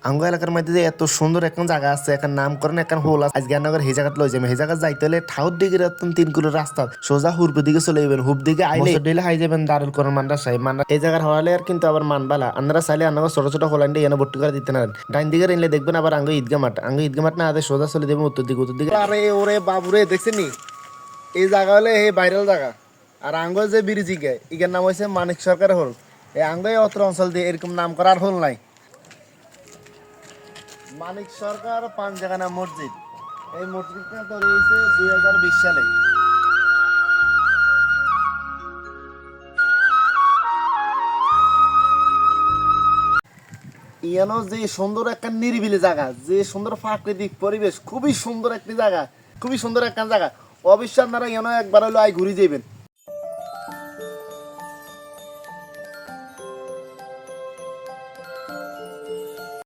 আঙ্গ এলাকার মধ্যে যে এত সুন্দর এখন জায়গা আছে, এখন নামকরণ এখন হোল আছে। আজকে আনাগর হে জায়গা লই যাবে, হে জায়গা যাইতে হলে ঠাউর দিকে 3 কিলো রাস্তা সোজা হুরপুর দিকে চলে যাবেন। হুব দিকে আইলে দিলে হাই যাবেন দারুল কোরআন মাদ্রাসা। এই জায়গার হওয়ালে আর কিন্তু আবার মানবালা আপনারা চাইলে আনাগর ছোট ছোট হোলান্ডে এনে ভর্তি করে দিতে না। ডাইন দিকে এলে দেখবেন আবার আঙ্গ ঈদগা মাঠ, আঙ্গ ঈদগা মাঠ না আদে সোজা চলে দেবেন উত্তর দিকে। আরে ওরে বাবুরে দেখছেন নি, এই জায়গা হলে এই ভাইরাল জায়গা। আর আঙ্গ যে ব্রিজ ইগার নাম হয়েছে মানিক সরকার হল। এই আঙ্গ অত্র অঞ্চল দিয়ে এরকম নাম করার হল নাই। মানিক সরকার পাঞ্জাগানা মসজিদ, এই মসজিদটা তৈরি হয়েছে 2020 সালে। ইয়ানো যে সুন্দর একটা নিরিবিলি জায়গা, যে সুন্দর প্রাকৃতিক পরিবেশ, খুবই সুন্দর একটি জায়গা, খুবই সুন্দর একটা জায়গা। অবশ্যই আপনারা ইয়ানো একবার হলো আই ঘুরে যাবেন।